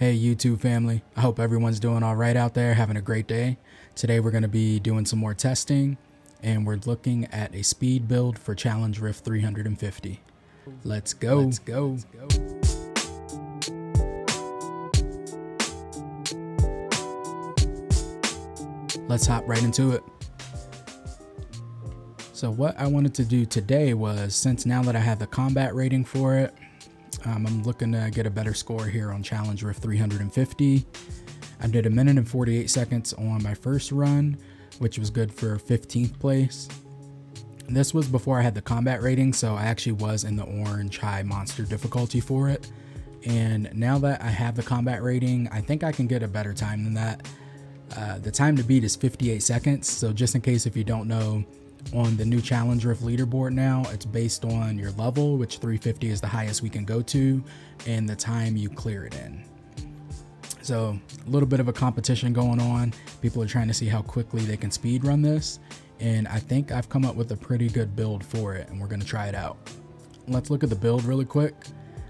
Hey YouTube family, I hope everyone's doing all right out there, having a great day. Today we're going to be doing some more testing and we're looking at a speed build for Challenge Rift 350. Let's go. Let's go. Let's hop right into it. So what I wanted to do today was, since now that I have the combat rating for it, I'm looking to get a better score here on Challenge Rift 350. I did 1 minute and 48 seconds on my first run, which was good for 15th place. This was before I had the combat rating, so I actually was in the orange high monster difficulty for it. And now that I have the combat rating, I think I can get a better time than that. The time to beat is 58 seconds. So just in case if you don't know, on the new Challenge Rift leaderboard now, it's based on your level, which 350 is the highest we can go to, and the time you clear it in. So a little bit of a competition going on. People are trying to see how quickly they can speed run this, and I think I've come up with a pretty good build for it, and we're going to try it out. Let's look at the build really quick.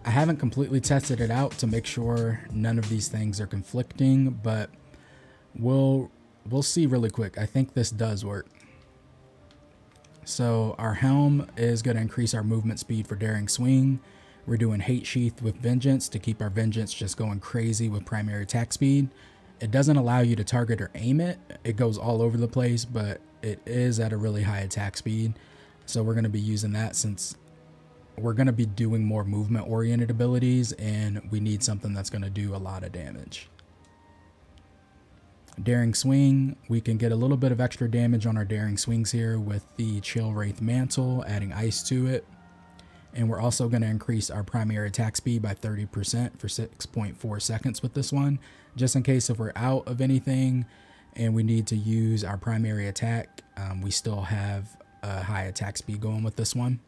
I haven't completely tested it out to make sure none of these things are conflicting, but we'll see really quick. I think this does work. So our helm is going to increase our movement speed for Daring Swing. We're doing Hate Sheath with Vengeance to keep our Vengeance just going crazy with primary attack speed. It doesn't allow you to target or aim it. It goes all over the place, but it is at a really high attack speed. So we're going to be using that since we're going to be doing more movement oriented abilities and we need something that's going to do a lot of damage. Daring Swing, we can get a little bit of extra damage on our Daring Swings here with the Chill Wraith Mantle, adding ice to it. And we're also going to increase our primary attack speed by 30% for 6.4 seconds with this one, just in case if we're out of anything and we need to use our primary attack, we still have a high attack speed going with this one.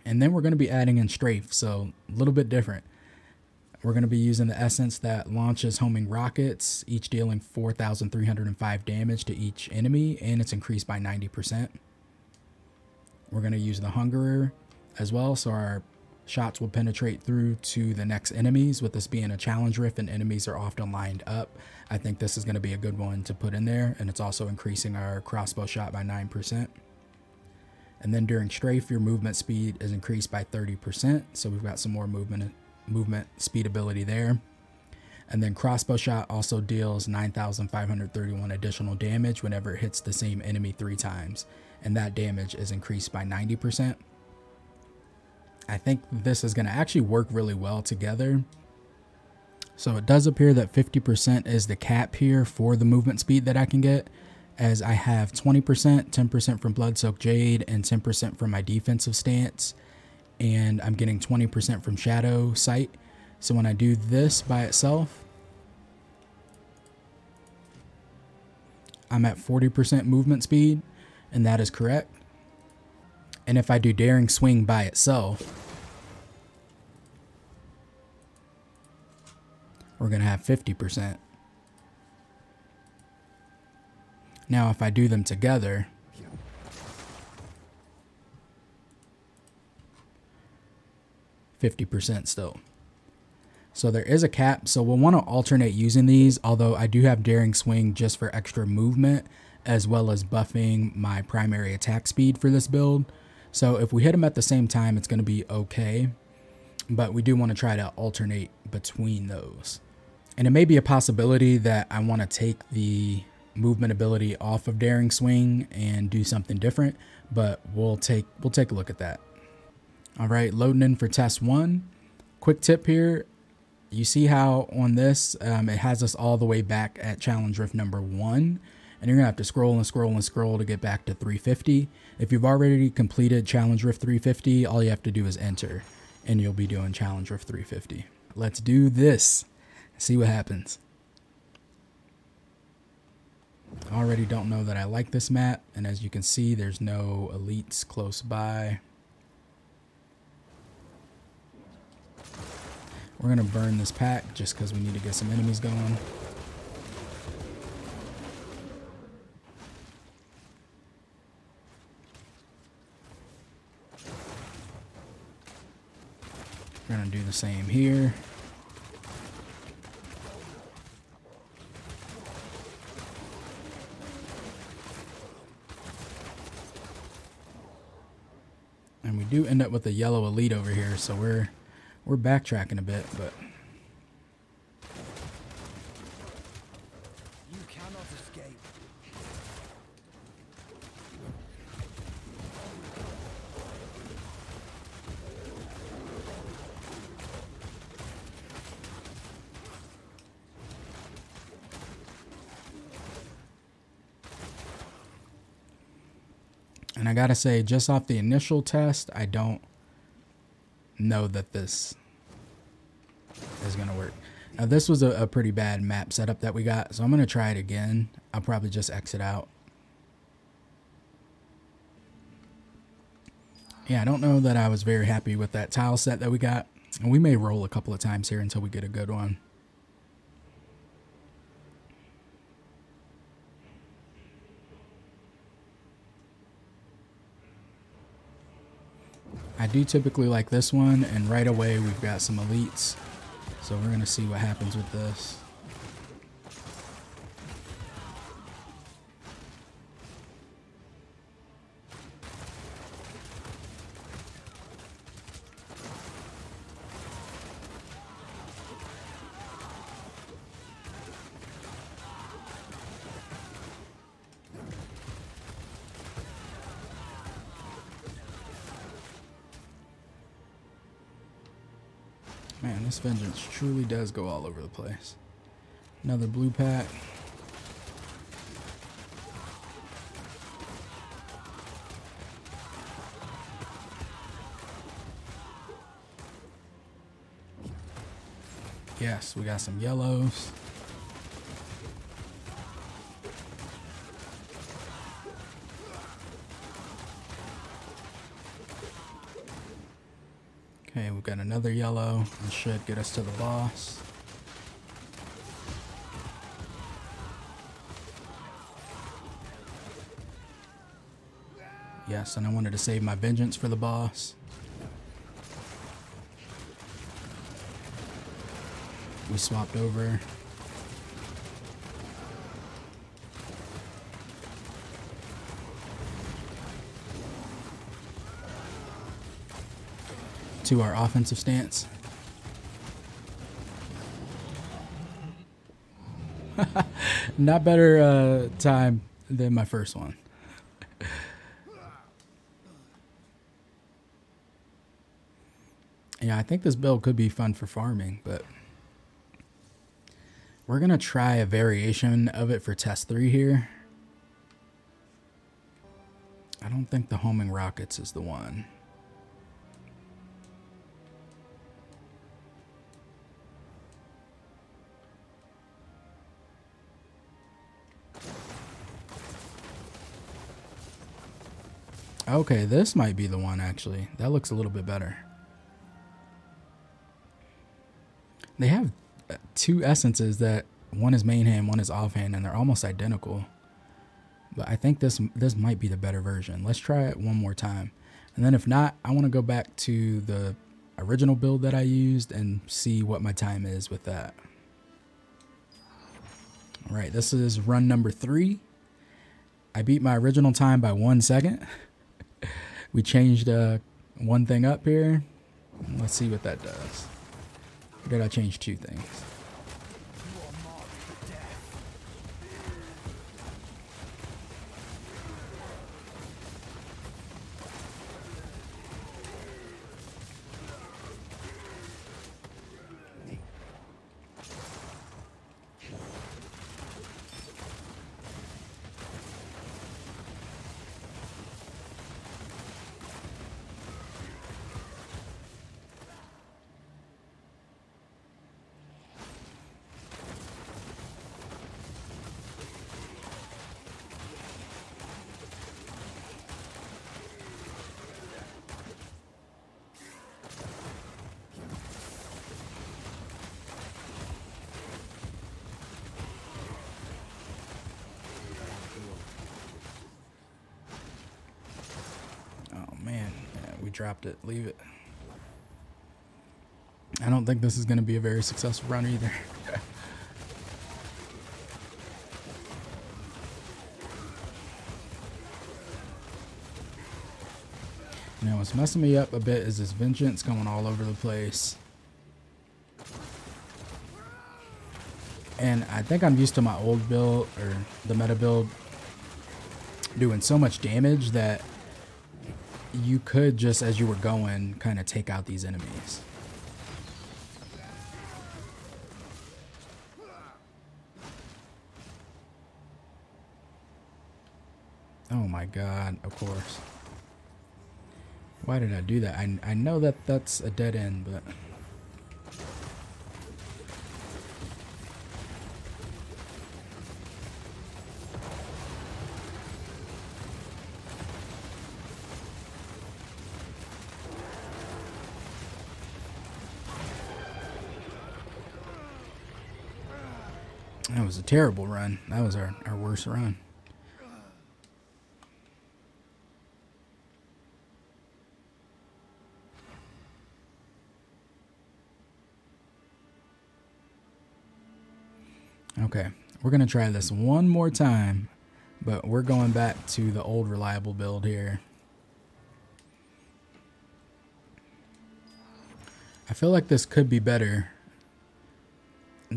And then we're going to be adding in Strafe, so a little bit different. We're going to be using the essence that launches homing rockets, each dealing 4,305 damage to each enemy, and it's increased by 90%. We're going to use the Hungerer as well, so our shots will penetrate through to the next enemies. With this being a challenge rift and enemies are often lined up, I think this is going to be a good one to put in there, and it's also increasing our crossbow shot by 9%. And then during Strafe, your movement speed is increased by 30%, so we've got some more movement speed ability there. And then crossbow shot also deals 9,531 additional damage whenever it hits the same enemy 3 times, and that damage is increased by 90%. I think this is going to actually work really well together. So it does appear that 50% is the cap here for the movement speed that I can get, as I have 20%, 10% from Blood-Soaked Jade, and 10% from my defensive stance. And I'm getting 20% from Shadow Sight. So when I do this by itself, I'm at 40% movement speed, and that is correct. And if I do Daring Swing by itself, we're going to have 50%. Now if I do them together, %50 still. So there is a cap, so we'll want to alternate using these, although I do have Daring Swing just for extra movement as well as buffing my primary attack speed for this build. So if we hit them at the same time, it's going to be okay, but we do want to try to alternate between those. And it may be a possibility that I want to take the movement ability off of Daring Swing and do something different, but we'll take a look at that. All right, loading in for test 1. Quick tip here. You see how on this, it has us all the way back at Challenge Rift number 1. And you're going to have to scroll and scroll and scroll to get back to 350. If you've already completed Challenge Rift 350, all you have to do is enter, and you'll be doing Challenge Rift 350. Let's do this. See what happens. I already don't know that I like this map, and as you can see, there's no elites close by. We're going to burn this pack just because we need to get some enemies going. We're going to do the same here. And we do end up with a yellow elite over here, so we're backtracking a bit, but You cannot escape. and I gotta say, just off the initial test, I don't know that this is gonna work. Now this was a pretty bad map setup that we got, so I'm gonna try it again. I'll probably just exit out. Yeah, I don't know that I was very happy with that tile set that we got, and we may roll a couple of times here until we get a good one. I do typically like this one, and right away we've got some elites. So we're gonna see what happens with this. Man, this vengeance truly does go all over the place. Another blue pack. Yes, we got some yellows. Okay, we've got another yellow. This should get us to the boss. Yes, and I wanted to save my vengeance for the boss. We swapped over. To our offensive stance. Not better time than my first one. Yeah, I think this build could be fun for farming, but we're going to try a variation of it for test 3 here. I don't think the homing rockets is the one. Okay, this might be the one actually. That looks a little bit better. They have 2 essences that one is main hand, one is offhand, and they're almost identical. But I think this might be the better version. Let's try it one more time. And then if not, I want to go back to the original build that I used and see what my time is with that. All right, this is run number 3. I beat my original time by 1 second. We changed one thing up here. Let's see what that does. Or did I change 2 things? Dropped it. Leave it. I don't think this is going to be a very successful run either. Now what's messing me up a bit is this vengeance going all over the place. And I think I'm used to my old build, or the meta build, doing so much damage that you could just, as you were going, kind of take out these enemies. Oh my god, of course. Why did I do that? I know that that's a dead end, but... That was a terrible run. That was our worst run. Okay, we're gonna try this one more time, but we're going back to the old reliable build here. I feel like this could be better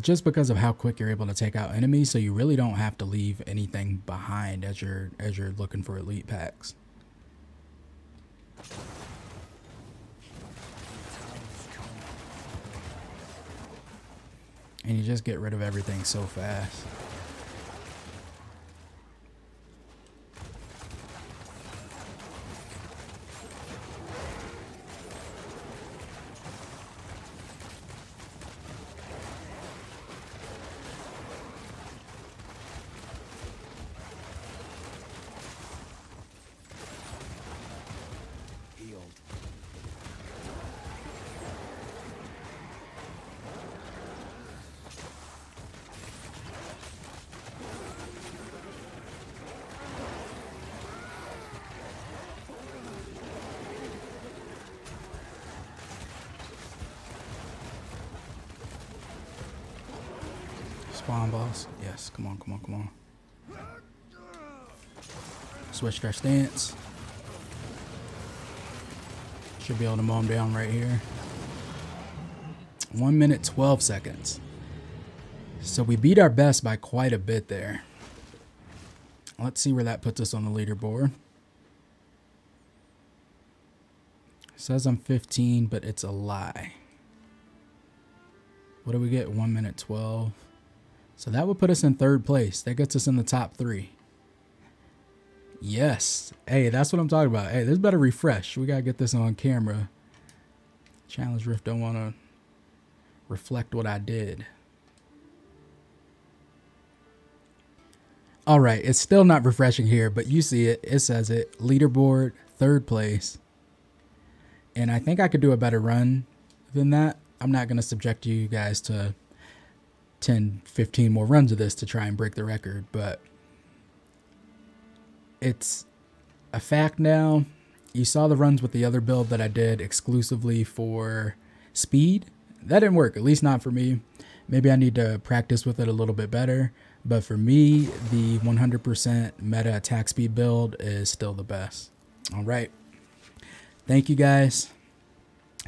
just because of how quick you're able to take out enemies, so you really don't have to leave anything behind as you're looking for elite packs. And you just get rid of everything so fast. Spawn boss. Yes, come on, come on, come on. Switched our stance. Should be able to mow him down right here. 1 minute, 12 seconds. So we beat our best by quite a bit there. Let's see where that puts us on the leaderboard. It says I'm 15, but it's a lie. What do we get? 1 minute, 12. So that would put us in 3rd place. That gets us in the top 3. Yes. Hey, that's what I'm talking about. Hey, this better refresh. We got to get this on camera. Challenge Rift don't want to reflect what I did. All right. It's still not refreshing here, but you see it. It says it. Leaderboard, 3rd place. And I think I could do a better run than that. I'm not going to subject you guys to 10, 15 more runs of this to try and break the record, but it's a fact now. You saw the runs with the other build that I did exclusively for speed. That didn't work, at least not for me. Maybe I need to practice with it a little bit better, but for me, the 100% meta attack speed build is still the best. All right. Thank you guys.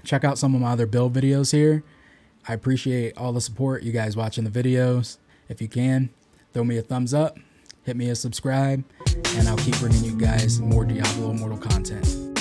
Check out some of my other build videos here. I appreciate all the support, you guys watching the videos. If you can, throw me a thumbs up, hit me a subscribe, and I'll keep bringing you guys more Diablo Immortal content.